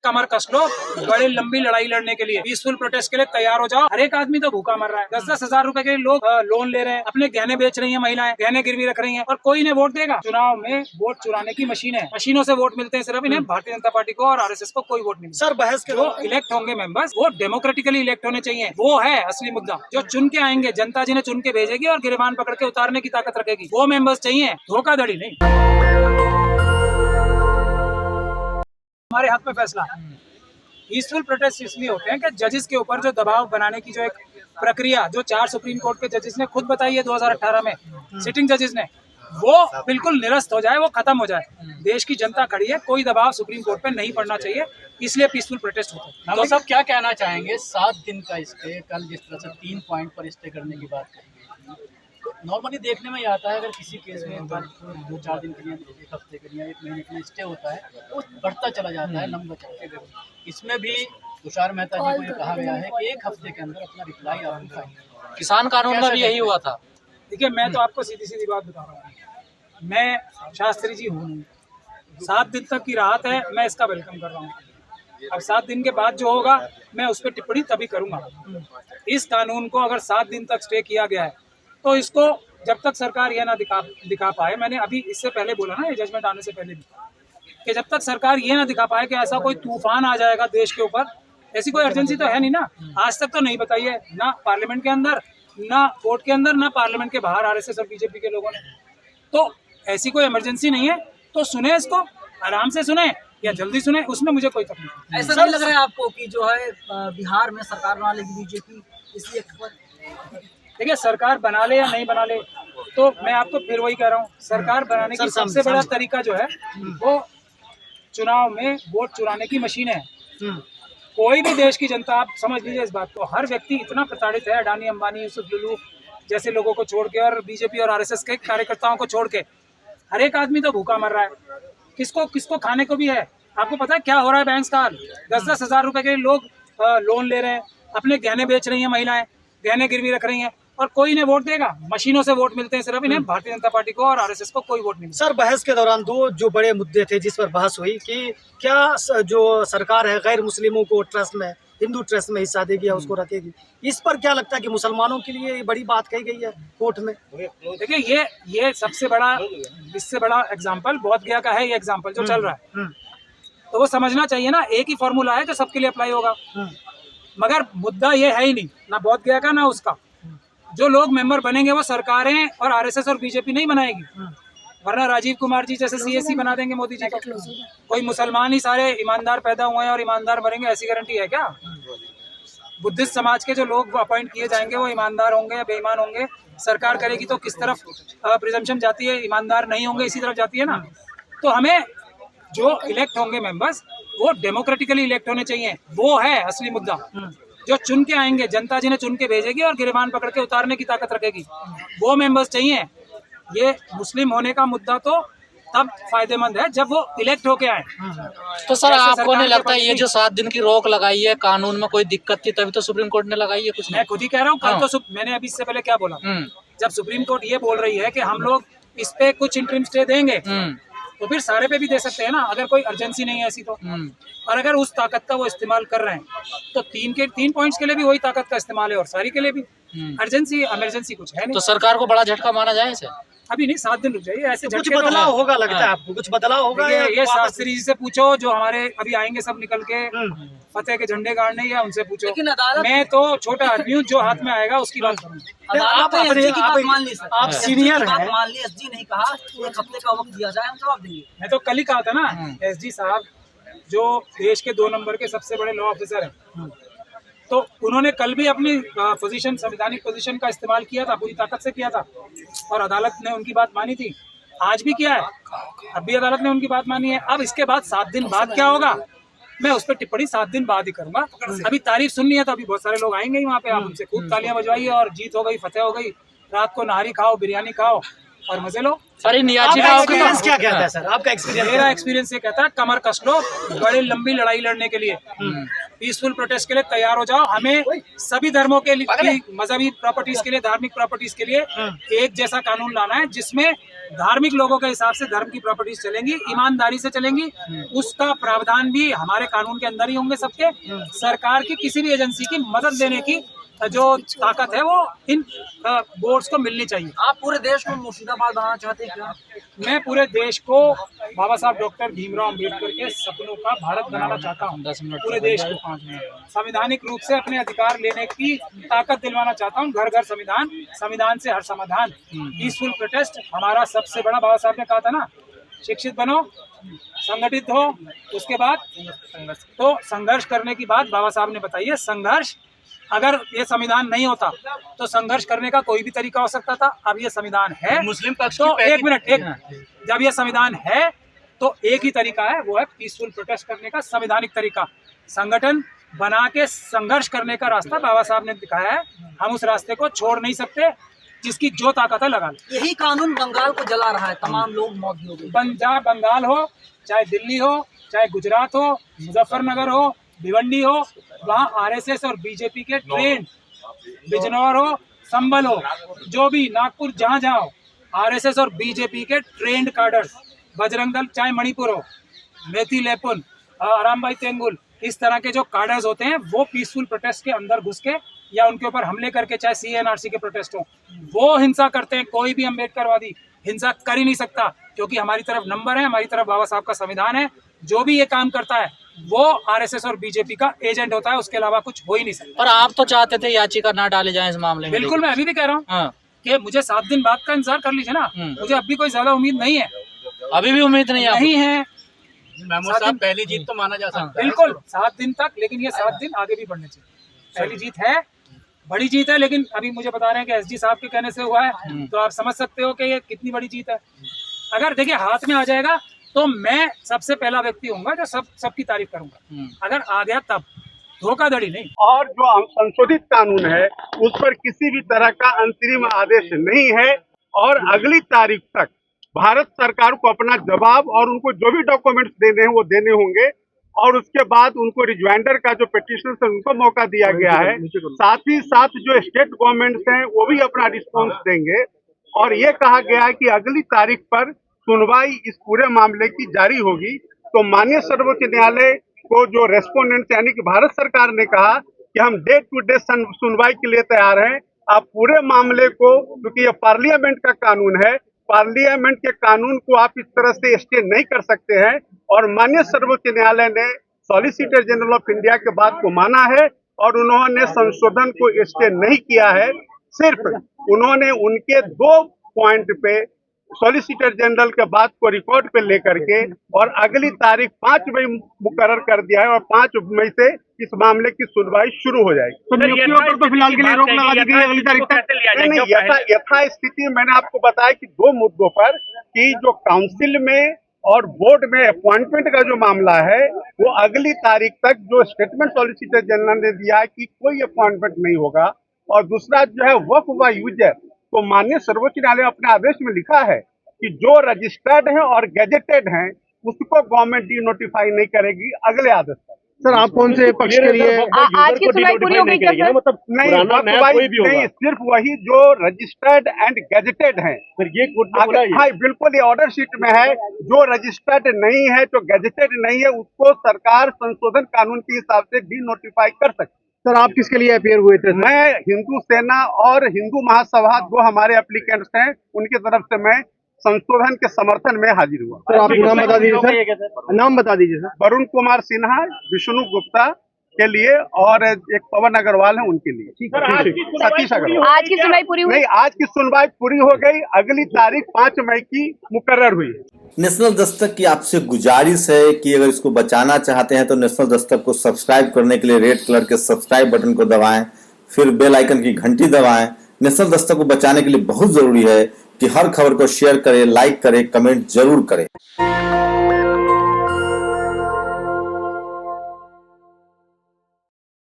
कमर कस लो, बड़े लंबी लड़ाई लड़ने के लिए, पीसफुल प्रोटेस्ट के लिए तैयार हो जाओ। हर एक आदमी तो भूखा मर रहा है, 10-10 हजार रुपए के लोग लोन ले रहे हैं, अपने गहने बेच रही हैं, महिलाएं गहने गिरवी रख रही हैं, और कोई इन्हें वोट देगा। चुनाव में वोट चुराने की मशीन है, मशीनों से वोट मिलते हैं सिर्फ इन्हें, भारतीय जनता पार्टी को और आरएसएस को कोई वोट नहीं। सर बहस के जो इलेक्ट होंगे मेंबर्स वो डेमोक्रेटिकली इलेक्ट होने चाहिए, वो है असली मुद्दा। जो चुन के आएंगे, जनता जिन्हें चुन के भेजेगी और गिरबान पकड़ के उतारने की ताकत रखेगी, वो मेंबर्स चाहिए, धोखाधड़ी नहीं। हमारे हाथ में फैसला है। पीसफुल प्रोटेस्ट इसलिए होते हैं कि जजेस के ऊपर जो दबाव बनाने की जो एक प्रक्रिया जो 4 सुप्रीम कोर्ट के जजेस ने खुद बताई है 2018 में, सिटिंग जजेस ने, वो बिल्कुल निरस्त हो जाए, वो खत्म हो जाए। देश की जनता खड़ी है, कोई दबाव सुप्रीम कोर्ट पे नहीं पड़ना चाहिए, इसलिए पीसफुल प्रोटेस्ट होता है। तो सब क्या कहना चाहेंगे 7 दिन का स्टे, कल जिस तरह से 3 पॉइंट पर स्टे करने की बात कही गई, नॉर्मली देखने में ये आता है अगर किसी केस में 2-4 दिन के लिए, 1 हफ्ते के लिए, 1 महीने के लिए स्टे होता है तो बढ़ता चला जाता है, लंबा चलता है। इसमें भी तुषार मेहता जी को ये कहा गया है कि 1 हफ्ते के अंदर अपना रिप्लाई आप दिखाएंगे। किसान कानून में भी यही हुआ था। देखिए, मैं तो आपको सीधी सीधी बात बता रहा हूँ, मैं शास्त्री जी हूँ नहीं। 7 दिन तक की राहत है, मैं इसका वेलकम कर रहा हूँ। अब 7 दिन के बाद जो होगा मैं उस पर टिप्पणी तभी करूँगा। इस कानून को अगर 7 दिन तक स्टे किया गया है तो इसको जब तक सरकार यह ना दिखा पाए, मैंने अभी इससे पहले बोला ना, ये जजमेंट आने से पहले भी, कि जब तक सरकार ये ना दिखा पाए कि ऐसा कोई तूफान आ जाएगा देश के ऊपर, ऐसी कोई अर्जेंसी तो है नहीं ना, आज तक तो नहीं बताई है, ना पार्लियामेंट के अंदर, ना कोर्ट के अंदर, ना पार्लियामेंट के बाहर आरएसएस और बीजेपी के लोगों ने। तो ऐसी कोई इमरजेंसी नहीं है, तो सुने इसको, आराम से सुने या जल्दी सुने, उसमें मुझे कोई तकलीफ नहीं। ऐसा नहीं लग रहा है आपको कि जो है बिहार में सरकार बना लेगी बीजेपी इसलिए? देखिए, सरकार बना ले या नहीं बना ले, तो मैं आपको फिर वही कह रहा हूँ, सरकार बनाने की सबसे बड़ा तरीका जो है वो चुनाव में वोट चुराने की मशीन है। कोई भी देश की जनता, आप समझ लीजिए इस बात को, हर व्यक्ति इतना प्रताड़ित है, अडानी, अंबानी, यूसुफ लुलू जैसे लोगों को छोड़ के और बीजेपी और आरएसएस के कार्यकर्ताओं को छोड़ के, हर एक आदमी तो भूखा मर रहा है। किसको खाने को भी है। आपको पता है क्या हो रहा है? बैंक का 10-10 हजार रुपए के लोग लोन ले रहे हैं, अपने गहने बेच रही हैं, महिलाएं गहने गिरवी रख रही हैं, और कोई इन्हें वोट देगा। मशीनों से वोट मिलते हैं सिर्फ इन्हें, भारतीय जनता पार्टी को और आरएसएस को कोई वोट नहीं। सर बहस के दौरान 2 जो बड़े मुद्दे थे जिस पर बहस हुई कि क्या जो सरकार है गैर मुस्लिमों को ट्रस्ट में, हिंदू ट्रस्ट में हिस्सा देगी या उसको रखेगी, इस पर क्या लगता है कि मुसलमानों के लिए ये बड़ी बात कही गई है कोर्ट में? देखिए, ये सबसे बड़ा, इससे बड़ा एग्जाम्पल बोध गया का है, ये एग्जाम्पल जो चल रहा है, तो वो समझना चाहिए ना, एक ही फॉर्मूला है जो सबके लिए अप्लाई होगा। मगर मुद्दा ये है ही नहीं, ना बोध गया का ना उसका। जो लोग मेंबर बनेंगे वो सरकारें और आरएसएस और बीजेपी नहीं बनाएगी, वरना राजीव कुमार जी जैसे सीएससी बना देंगे मोदी जी को। कोई मुसलमान ही सारे ईमानदार पैदा हुए हैं और ईमानदार मरेंगे, ऐसी गारंटी है क्या? बुद्धिस्ट समाज के जो लोग अपॉइंट किए जाएंगे वो ईमानदार होंगे या बेईमान होंगे? सरकार करेगी तो किस तरफ प्रिजम्पशन जाती है? ईमानदार नहीं होंगे, इसी तरफ जाती है ना। तो हमें जो इलेक्ट होंगे मेंबर्स वो डेमोक्रेटिकली इलेक्ट होने चाहिए, वो है असली मुद्दा। जो चुन के आएंगे, जनता जिन्हें चुन के भेजेगी और गिरबान पकड़ के उतारने की ताकत रखेगी, वो मेंबर्स चाहिए। ये मुस्लिम होने का मुद्दा तो तब फायदेमंद है जब वो इलेक्ट होके आए। तो सर आपको नहीं लगता ये जो 7 दिन की रोक लगाई है, कानून में कोई दिक्कत थी तभी तो सुप्रीम कोर्ट ने लगाई है? कुछ मैं खुद ही कह रहा हूँ, कल तो मैंने अभी इससे पहले क्या बोला, जब सुप्रीम कोर्ट ये बोल रही है कि हम लोग इस पे कुछ इंटरिम स्टे देंगे, तो फिर सारे पे भी दे सकते हैं ना, अगर कोई अर्जेंसी नहीं है ऐसी तो। और अगर उस ताकत का वो इस्तेमाल कर रहे हैं तो 3 पॉइंट्स के लिए भी वही ताकत का इस्तेमाल है और सारी के लिए भी। अर्जेंसी इमरजेंसी कुछ है नहीं। तो सरकार को बड़ा झटका माना जाए इसे? अभी नहीं, 7 दिन रुक जाइए, ऐसे कुछ बदलाव होगा लगता है आपको? कुछ बदलाव होगा? ये शास्त्री जी से पूछो जो हमारे अभी आएंगे सब निकल के फतेह के झंडे गाड़ने, या उनसे पूछो। मैं तो छोटा आदमी हूँ, जो हाथ में आएगा उसकी बात करूँगा। आप सीनियर हैं, मान ली एसजी नहीं कहा 1 हफ्ते का वक्त दिया जाए, हम जवाब देंगे। मैं तो कल ही कहा था ना, एसजी साहब जो देश के 2 नंबर के सबसे बड़े लॉ ऑफिसर हैं, तो उन्होंने कल भी अपनी पोजीशन, संवैधानिक पोजीशन का इस्तेमाल किया था, पूरी ताकत से किया था, और अदालत ने उनकी बात मानी थी। आज भी किया है, अब भी अदालत ने उनकी बात मानी है। अब इसके बाद 7 दिन बाद क्या होगा, मैं उस पर टिप्पणी 7 दिन बाद ही करूंगा। अभी तारीफ सुननी है तो अभी बहुत सारे लोग आएंगे ही वहाँ पे, आप उनसे खूब तालियां बजवाइए और जीत हो गई, फतेह हो गई, रात को नहारी खाओ, बिरयानी खाओ और मजे लो। एक्सपीरियंस क्या कहता है सर? आपका एक्सपीरियंस? मेरा एक्सपीरियंस ये कहता है, कमर कस लो, बड़ी लंबी लड़ाई लड़ने के लिए। पीसफुल प्रोटेस्ट के लिए तैयार हो जाओ। हमें सभी धर्मों के लिए, मजहबी प्रॉपर्टीज के लिए, धार्मिक प्रॉपर्टीज के लिए एक जैसा कानून लाना है, जिसमें धार्मिक लोगों के हिसाब से धर्म की प्रॉपर्टीज चलेंगी, ईमानदारी से चलेंगी। उसका प्रावधान भी हमारे कानून के अंदर ही होंगे सबके। सरकार की किसी भी एजेंसी की मदद देने की जो ताकत है वो इन बोर्ड्स को मिलनी चाहिए। आप पूरे देश को मुर्शिदाबाद बनाना चाहते हैं क्या? मैं पूरे देश को बाबा साहब डॉक्टर भीमराव अंबेडकर के सपनों का भारत बनाना चाहता हूँ। पूरे देश को संवैधानिक रूप से अपने अधिकार लेने की ताकत दिलवाना चाहता हूँ। घर घर संविधान, संविधान से हर समाधान। पीसफुल प्रोटेस्ट हमारा सबसे बड़ा, बाबा साहब ने कहा था ना, शिक्षित बनो, संगठित हो, उसके बाद तो संघर्ष करने की बात बाबा साहब ने बताई है। संघर्ष, अगर ये संविधान नहीं होता तो संघर्ष करने का कोई भी तरीका हो सकता था। अब ये संविधान है, मुस्लिम पक्ष तो की एक मिनट, जब ये संविधान है तो एक ही तरीका है, वो है पीसफुल प्रोटेस्ट करने का संवैधानिक तरीका। संगठन बना के संघर्ष करने का रास्ता बाबा साहब ने दिखाया है, हम उस रास्ते को छोड़ नहीं सकते। जिसकी जो ताकत है लगा ले। यही कानून बंगाल को जला रहा है, तमाम लोग मौत हो गई। पंजाब, बंगाल हो, चाहे दिल्ली हो, चाहे गुजरात हो, मुजफ्फरनगर हो, भिवंडी हो, वहाँ आरएसएस और बीजेपी के ट्रेंड, बिजनौर हो, संभल हो, जो भी, नागपुर, जहाँ जहाँ हो, आरएसएस और बीजेपी के ट्रेंड कार्डर्स, बजरंग दल, चाहे मणिपुर हो, मेथी लेपुन, रामबाई तेंगुल, इस तरह के जो कार्डर्स होते हैं वो पीसफुल प्रोटेस्ट के अंदर घुस के या उनके ऊपर हमले करके, चाहे सीएनआरसी के प्रोटेस्ट हो, वो हिंसा करते हैं। कोई भी अम्बेडकरवादी हिंसा कर ही नहीं सकता, क्योंकि हमारी तरफ नंबर है, हमारी तरफ बाबा साहब का संविधान है। जो भी ये काम करता है वो आरएसएस और बीजेपी का एजेंट होता है, उसके अलावा कुछ हो ही नहीं सकता। पर आप तो चाहते थे याचिका ना डाले जाए इस मामले में। बिल्कुल, मैं अभी भी कह रहा हूँ हाँ। कि मुझे 7 दिन बाद का इंतजार कर लीजिए ना। मुझे अभी कोई ज्यादा उम्मीद नहीं है, अभी भी उम्मीद नहीं है। महमूद साहब, पहली जीत तो माना जा सकता है। बिल्कुल 7 दिन तक, लेकिन ये 7 दिन आगे भी बढ़ने चाहिए। पहली जीत है, बड़ी जीत है, लेकिन अभी मुझे बता रहे हैं कि एसडी साहब के कहने से हुआ है, तो आप समझ सकते हो कि ये कितनी बड़ी जीत है। अगर देखिए हाथ में आ जाएगा तो मैं सबसे पहला व्यक्ति होऊंगा जो सबकी तारीफ करूंगा। अगर आ गया तब, धोखाधड़ी नहीं। और जो संशोधित कानून है उस पर किसी भी तरह का अंतरिम आदेश नहीं है, और अगली तारीख तक भारत सरकार को अपना जवाब और उनको जो भी डॉक्यूमेंट्स देने हैं वो देने होंगे, और उसके बाद उनको रिज्वाइंडर का जो पिटिशन है उनको मौका दिया गया है। साथ ही साथ जो स्टेट गवर्नमेंट्स हैं वो भी अपना रिस्पॉन्स देंगे, और ये कहा गया है कि अगली तारीख पर सुनवाई इस पूरे मामले की जारी होगी। तो माननीय सर्वोच्च न्यायालय को जो रेस्पोंडेंट्स यानी कि भारत सरकार ने कहा कि हम डे टू डे सुनवाई के लिए तैयार हैं। आप पूरे मामले को, क्योंकि ये पार्लियामेंट का कानून है, पार्लियामेंट के कानून को आप इस तरह से स्टे नहीं कर सकते हैं, और माननीय सर्वोच्च न्यायालय ने सॉलिसिटर जनरल ऑफ इंडिया के बात को माना है, और उन्होंने संशोधन को स्टे नहीं किया है। सिर्फ उन्होंने उनके 2 पॉइंट पे सॉलिसिटर जनरल के बात को रिकॉर्ड पे लेकर के और अगली तारीख 5 मई मुकर्रर कर दिया है, और 5 मई से इस मामले की सुनवाई शुरू हो जाएगी। तो नियुक्तियों पर तो फिलहाल के लिए रोक लगा दी गई है, अगली तारीख तक। यथास्थिति मैंने आपको बताया कि 2 मुद्दों पर, कि जो काउंसिल में और बोर्ड में अपॉइंटमेंट का जो मामला है वो अगली तारीख तक, जो स्टेटमेंट सॉलिसिटर जनरल ने दिया है कि कोई अपॉइंटमेंट नहीं होगा। और दूसरा जो है वक्फ व यूजर, तो माननीय सर्वोच्च न्यायालय अपने आदेश में लिखा है कि जो रजिस्टर्ड है और गैजेटेड हैं उसको गवर्नमेंट डी नोटिफाई नहीं करेगी अगले आदेश तक। सर आप कौन से पक्ष के लिए? आज की सुनवाई पूरी हो गई क्या सर? मतलब नहीं, सिर्फ वही जो रजिस्टर्ड एंड गैजेटेड हैं। हाँ बिल्कुल, ये ऑर्डर शीट में है। जो रजिस्टर्ड नहीं है, जो गैजेटेड नहीं है, उसको सरकार संशोधन कानून के हिसाब से डी नोटिफाई कर सकती है। सर आप किसके लिए अपीयर हुए थे? मैं हिंदू सेना और हिंदू महासभा, 2 हमारे एप्लीकेंट्स हैं, उनकी तरफ से मैं संशोधन के समर्थन में हाजिर हुआ। सर आप नाम बता दीजिए सर, नाम बता दीजिए सर। वरुण कुमार सिन्हा, विष्णु गुप्ता के लिए, और एक पवन अग्रवाल है उनके लिए। सतीश अग्रवाल। आज की सुनवाई पूरी हुई? नहीं, आज की सुनवाई पूरी हो गई। अगली तारीख 5 मई की मुकर्रर हुई है। नेशनल दस्तक की आपसे गुजारिश है कि अगर इसको बचाना चाहते हैं तो नेशनल दस्तक को सब्सक्राइब करने के लिए रेड कलर के सब्सक्राइब बटन को दबाएं, फिर बेल आइकन की घंटी दबाएं। नेशनल दस्तक को बचाने के लिए बहुत जरूरी है कि हर खबर को शेयर करें, लाइक करें, कमेंट जरूर करें।